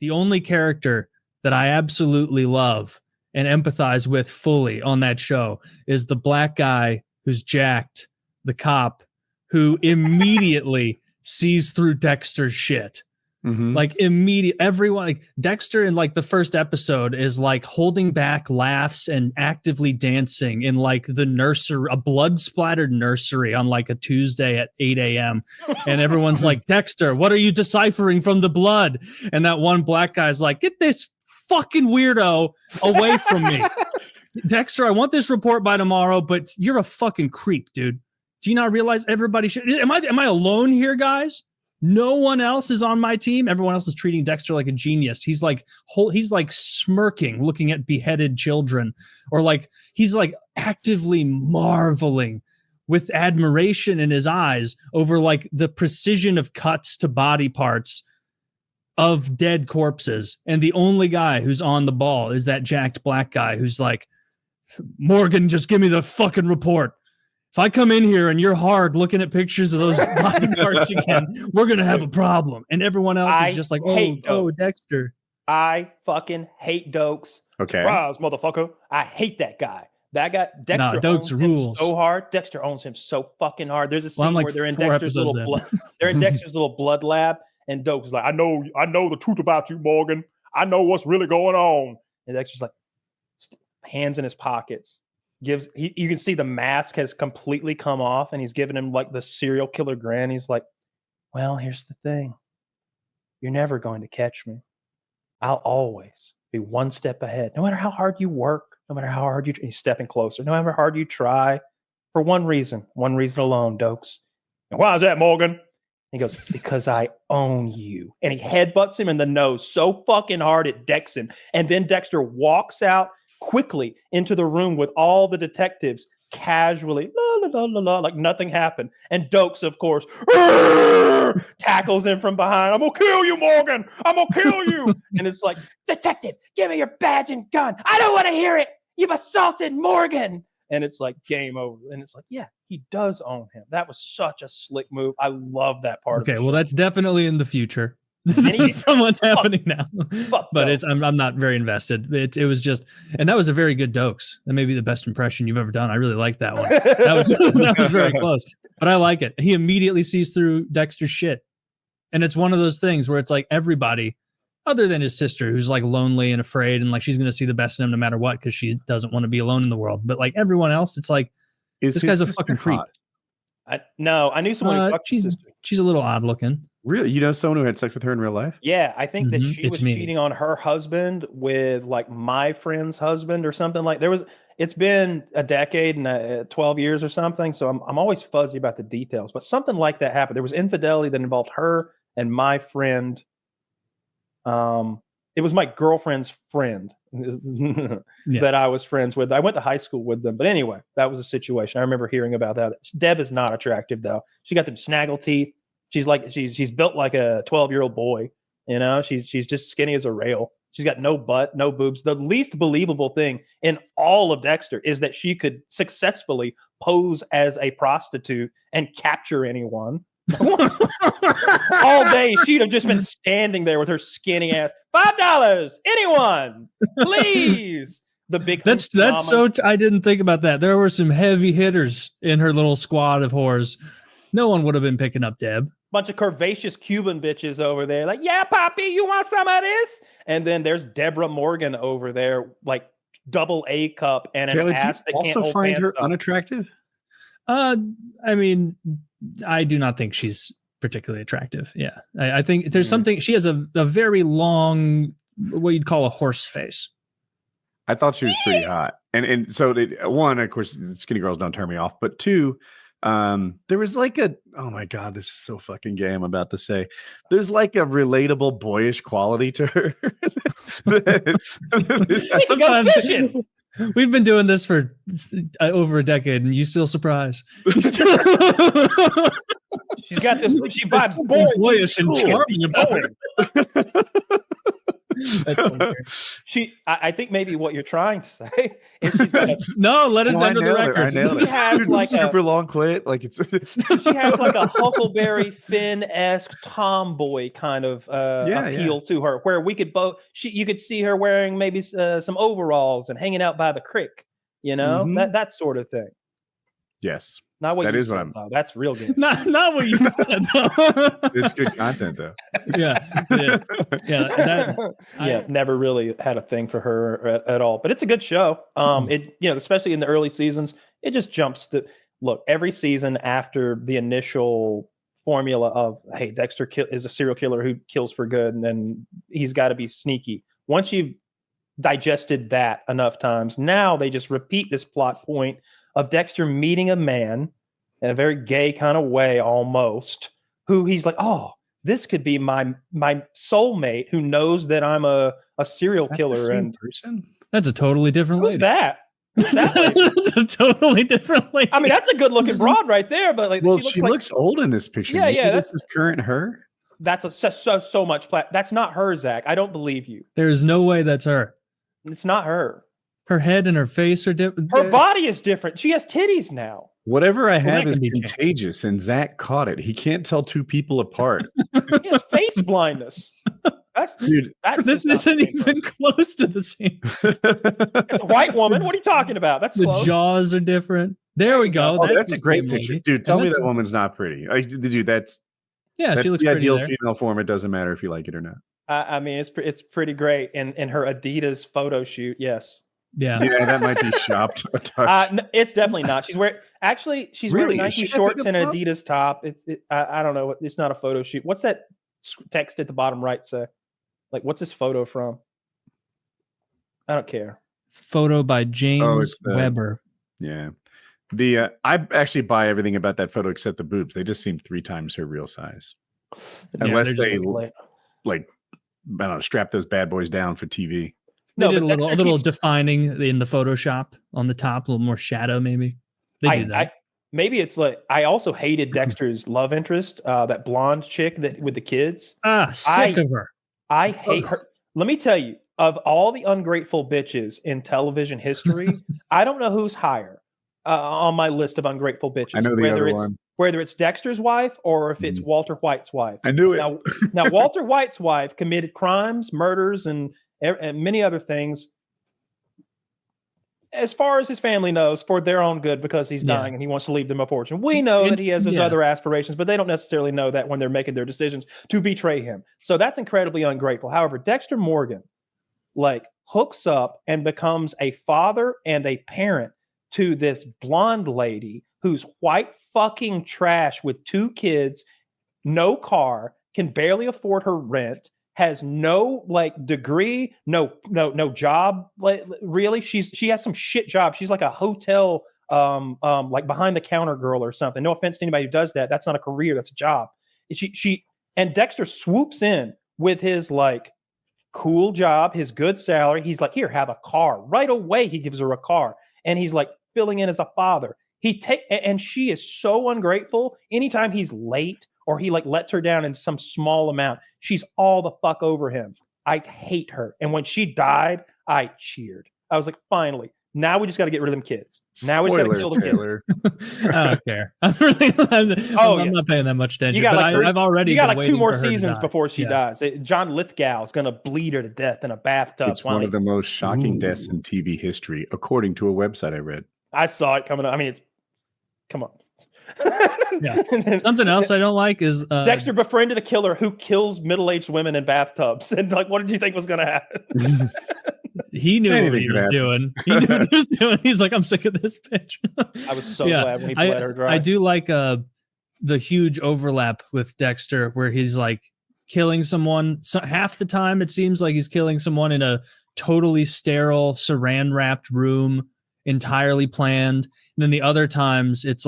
the only character that I absolutely love and empathize with fully on that show is the black guy who's jacked, the cop, who immediately sees through Dexter's shit. Like everyone, like Dexter in like the first episode is like holding back laughs and actively dancing in like the nursery, a blood splattered nursery on like a Tuesday at 8 a.m. And everyone's like, Dexter, what are you deciphering from the blood? And that one black guy's like, get this fucking weirdo away from me. Dexter, I want this report by tomorrow, but you're a fucking creep, dude. Do you not realize everybody should? Am I alone here, guys? No one else is on my team. Everyone else is treating Dexter like a genius. He's like smirking, looking at beheaded children, or like he's like actively marveling with admiration in his eyes over like the precision of cuts to body parts of dead corpses. And the only guy who's on the ball is that jacked black guy who's like, Morgan, just give me the fucking report. If I come in here and you're hard looking at pictures of those body parts again, we're going to have a problem. And everyone else is just like, oh, Dexter. I fucking hate Doakes. Okay. Surprise, motherfucker. I hate that guy. That guy, Dexter Doakes rules so hard. Dexter owns him so fucking hard. There's a scene where they're in Dexter's little they're in Dexter's little blood lab, and Doakes is like, I know the truth about you, Morgan. I know what's really going on. And Dexter's like, hands in his pockets. You can see the mask has completely come off, and he's giving him like the serial killer grin. He's like, well, here's the thing. You're never going to catch me. I'll always be one step ahead. No matter how hard you work, no matter how hard he's stepping closer, no matter how hard you try, for one reason alone, Doakes. And why is that, Morgan? He goes, because I own you. And he headbutts him in the nose so fucking hard it decks him. And then Dexter walks out quickly into the room with all the detectives, casually, like nothing happened. And Doakes, of course, tackles him from behind. I'm gonna kill you, Morgan. I'm gonna kill you. And it's like, detective, give me your badge and gun. I don't want to hear it. You've assaulted Morgan. And it's like game over. And it's like, yeah, he does own him. That was such a slick move. I love that part. Okay, well, that's definitely in the future. From what's happening now, but I'm not very invested. It was just, and that was a very good Doakes. That may be the best impression you've ever done. I really like that one. That was very close, but I like it. He immediately sees through Dexter's shit, and it's one of those things where it's like everybody, other than his sister, who's like lonely and afraid, and like she's going to see the best in him no matter what because she doesn't want to be alone in the world. But like everyone else, it's like this guy's a fucking creep. I knew someone who fucked his sister. She's a little odd looking. Really? You know someone who had sex with her in real life? Yeah, I think that she was cheating on her husband with like my friend's husband or something like. It's been a decade and 12 years or something, so I'm always fuzzy about the details. But something like that happened. There was infidelity that involved her and my friend. It was my girlfriend's friend that I was friends with. I went to high school with them. But anyway, that was a situation. I remember hearing about that. Deb is not attractive, though. She got them snaggle teeth. She's built like a 12-year-old boy. You know, she's just skinny as a rail. She's got no butt, no boobs. The least believable thing in all of Dexter is that she could successfully pose as a prostitute and capture anyone. All day she'd have just been standing there with her skinny ass. $5, anyone, please. The big that's so I didn't think about that. There were some heavy hitters in her little squad of whores. No one would have been picking up Deb. Bunch of curvaceous Cuban bitches over there, like, yeah, Poppy, you want some of this? And then there's Deborah Morgan over there, like double A cup and Taylor, an ass that can't hold. Also find her up. unattractive? I mean, I do not think she's particularly attractive. Yeah, I think there's something. She has a very long, what you'd call a horse face. I thought she was pretty hot, and so one, of course, skinny girls don't turn me off, but two, there was like oh my god, this is so fucking gay. I'm about to say, there's like a relatable boyish quality to her. Sometimes we've been doing this for over a decade, and you still surprise. She's got this. She vibes boyish and charming about it. I think maybe what you're trying to say is she's got a, no, let it under the record. I nailed it. She has like super long clit, like it's. She has like a Huckleberry Finn-esque tomboy kind of appeal to her, where we could both. You could see her wearing maybe some overalls and hanging out by the creek. You know, that sort of thing. Yes. Not what that you is said, what I'm. though. That's real good. Not what you said. It's good content, though. Yeah, it is. Yeah, never really had a thing for her at all. But it's a good show. It especially in the early seasons, it just jumps the look. Every season after the initial formula of hey, Dexter is a serial killer who kills for good, and then he's got to be sneaky. Once you've digested that enough times, now they just repeat this plot point of Dexter meeting a man in a very gay kind of way, almost, who he's like, oh, this could be my soulmate who knows that I'm a serial killer. And person? That's a totally different lady. Who's that? That's a totally different lady. I mean, that's a good looking broad right there, but like, well, she looks old in this picture. Yeah, this is current her. That's so much. That's not her, Zach. I don't believe you. There's no way that's her. It's not her. Her head and her face are different. Her body is different. She has titties now. Whatever I have is contagious, and Zach caught it. He can't tell two people apart. He has face blindness. This isn't even close to the same. It's a white woman. What are you talking about? That's the close. Jaws are different. There we go. Oh, that's a great picture, lady. Dude. Tell me that woman's not pretty. Dude, that's she looks the pretty ideal there. female form. It doesn't matter if you like it or not. I mean, it's pretty great. In her Adidas photo shoot, yes. Yeah, that might be shopped a touch. No, it's definitely not. She's wearing Nike shorts and an Adidas top. I don't know. It's not a photo shoot. What's that text at the bottom right say? Like, what's this photo from? I don't care. Photo by James Weber. Yeah. I actually buy everything about that photo except the boobs. They just seem 3 times her real size. Unless they like I don't know, strap those bad boys down for TV. They did a little defining in the Photoshop on the top, a little more shadow, maybe. They do that. Maybe it's like I also hated Dexter's love interest, that blonde chick with the kids. Sick of her. I hate her. Let me tell you, of all the ungrateful bitches in television history, I don't know who's higher on my list of ungrateful bitches. I know the other one. Whether it's Dexter's wife or if it's Walter White's wife. I knew it. Now Walter White's wife committed crimes, murders, and many other things, as far as his family knows, for their own good, because he's dying and he wants to leave them a fortune. We know that he has his other aspirations, but they don't necessarily know that when they're making their decisions to betray him. So that's incredibly ungrateful. However, Dexter Morgan hooks up and becomes a father and a parent to this blonde lady who's white fucking trash with 2 kids, no car, can barely afford her rent, has no degree, no job. Really, she has some shit job. She's like a hotel, behind the counter girl or something. No offense to anybody who does that. That's not a career. That's a job. And Dexter swoops in with his cool job, his good salary. He's like, here, have a car. Right away, he gives her a car, and he's filling in as a father. And she is so ungrateful. Anytime he's late or he lets her down in some small amount, she's all the fuck over him. I hate her. And when she died, I cheered. I was like, finally, now we just got to get rid of them kids. Now we just got to kill them kids. I don't care. I'm not paying that much attention. I've already got 2 more seasons before she dies. John Lithgow is going to bleed her to death in a bathtub. It's one of the most shocking deaths in TV history, according to a website I read. I saw it coming up. I mean, come on. Something else I don't like is Dexter befriended a killer who kills middle-aged women in bathtubs. And what did you think was going to happen? He knew what he was doing. He knew what he was doing. He's like, I'm sick of this bitch. I was so glad when he bled her dry. I do like the huge overlap with Dexter where he's killing someone. So half the time it seems like he's killing someone in a totally sterile, saran-wrapped room, entirely planned. And then the other times it's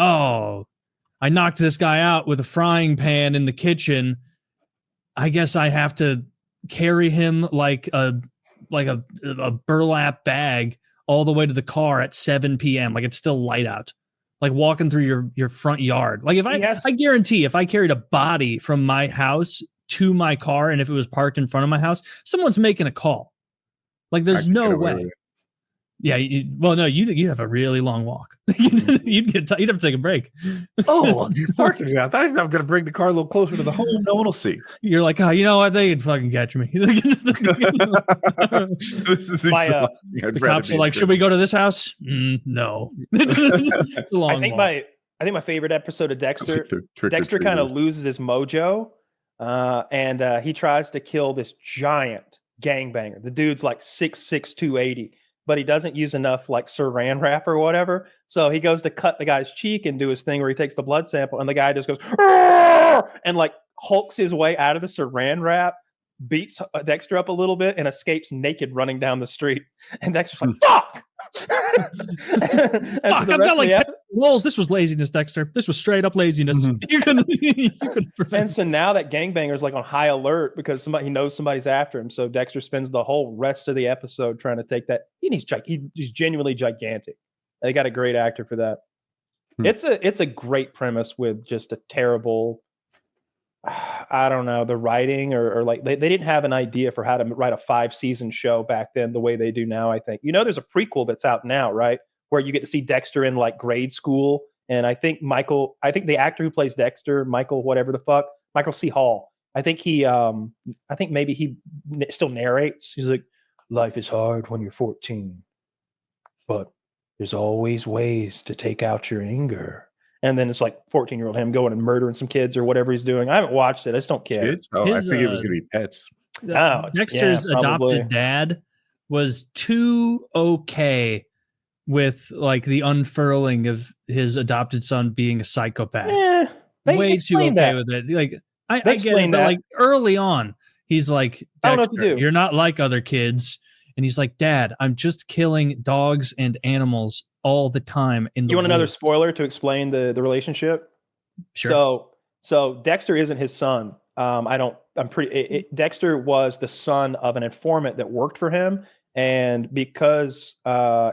oh, I knocked this guy out with a frying pan in the kitchen. I guess I have to carry him like a burlap bag all the way to the car at 7 p.m. It's still light out. Walking through your front yard. I guarantee if I carried a body from my house to my car, and if it was parked in front of my house, someone's making a call. Like, there's no way. Yeah, you have a really long walk. you'd have to take a break. Oh, you're parking out. I'm going to bring the car a little closer to the home. No one will see. You're like, oh, you know what? They could fucking catch me. This is exhausting. The cops are like, should we go to this house? No. It's a long walk. I think my favorite episode of Dexter, Dexter kind of loses his mojo, and he tries to kill this giant gangbanger. The dude's like 6'6", 280, but he doesn't use enough like saran wrap or whatever. So he goes to cut the guy's cheek and do his thing where he takes the blood sample, and the guy just goes and like hulks his way out of the saran wrap, beats Dexter up a little bit, and escapes naked running down the street. And Dexter's like, "Fuck!" Fuck, I've got like rolls. This was laziness, Dexter. This was straight up laziness. You couldn't prevent. And so now that gangbanger's like on high alert because he knows somebody's after him. So Dexter spends the whole rest of the episode trying to take that. He's genuinely gigantic. They got a great actor for that. It's a great premise with just a terrible, I don't know, the writing or like they didn't have an idea for how to write a 5-season show back then the way they do now, I think. There's a prequel that's out now, right? Where you get to see Dexter in like grade school. And I think the actor who plays Dexter, Michael C. Hall, I think maybe he still narrates. He's like, life is hard when you're 14, but there's always ways to take out your anger. And then it's like 14-year-old him going and murdering some kids or whatever he's doing. I haven't watched it. I just don't care. Kids? Oh, I think it was going to be pets. Dexter's adopted dad was too okay with like the unfurling of his adopted son being a psychopath. Way too okay with it. Like I get it, but like early on, he's like, Dexter, you're not like other kids. And he's like, Dad, I'm just killing dogs and animals all the time. You want another spoiler to explain the relationship? Sure. So Dexter isn't his son. Dexter was the son of an informant that worked for him. And because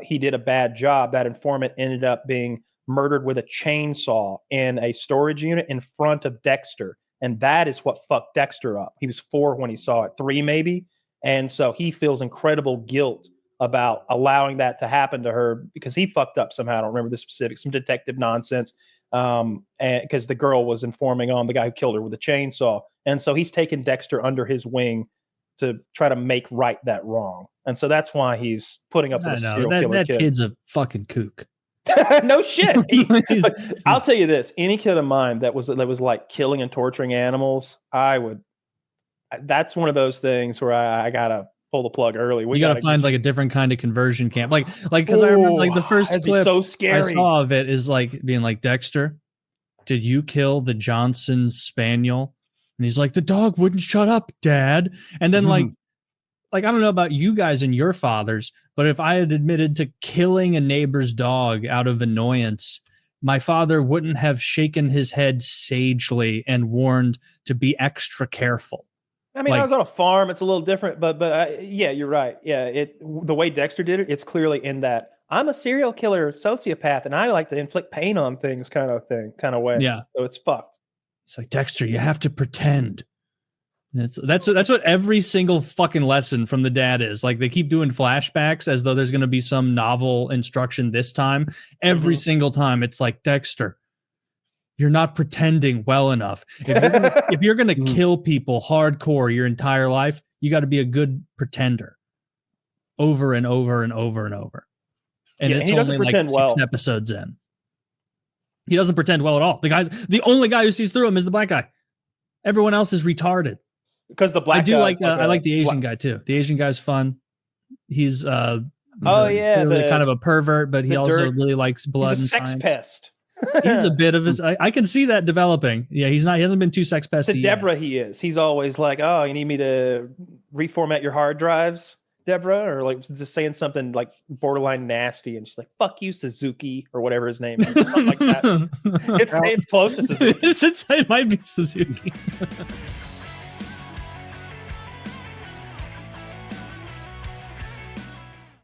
he did a bad job, that informant ended up being murdered with a chainsaw in a storage unit in front of Dexter. And that is what fucked Dexter up. He was 4 when he saw it, 3 maybe. And so he feels incredible guilt about allowing that to happen to her because he fucked up somehow. I don't remember the specifics, some detective nonsense. And because the girl was informing on the guy who killed her with a chainsaw. And so he's taken Dexter under his wing to try to make right that wrong. And so that's why he's putting up with a serial killer that kid. Kid's a fucking kook. No shit. I'll tell you this, any kid of mine that was like killing and torturing animals, that's one of those things where I gotta pull the plug early. You gotta find like a different kind of conversion camp. Like because I remember like the first clip so scary. I saw of it is like being like, Dexter, did you kill the Johnson Spaniel? And he's like, the dog wouldn't shut up, Dad. And then like I don't know about you guys and your fathers, but if I had admitted to killing a neighbor's dog out of annoyance, my father wouldn't have shaken his head sagely and warned to be extra careful. I mean, I was on a farm. It's a little different, but yeah, you're right. Yeah, the way Dexter did it, it's clearly in that I'm a serial killer sociopath, and I like to inflict pain on things kind of way. Yeah. So it's fucked. It's like, Dexter, you have to pretend. That's what every single fucking lesson from the dad is. Like they keep doing flashbacks as though there's going to be some novel instruction this time. Every single time, it's like, Dexter, you're not pretending well enough. If you're gonna kill people hardcore your entire life, you got to be a good pretender, over and over and over and over. And it's only like 6 episodes in. He doesn't pretend well at all. The only guy who sees through him is the black guy. Everyone else is retarded. Because the black I like the Asian guy too. The Asian guy's fun. He's kind of a pervert, but he also really likes blood and sex science. Pest. He's a bit of his. I can see that developing. Yeah, he hasn't been too sex pesty. To Deborah, he is. He's always like, "Oh, you need me to reformat your hard drives, Deborah," or like just saying something like borderline nasty, and she's like, "Fuck you, Suzuki," or whatever his name is, something like that. It's close to Suzuki. It might be Suzuki.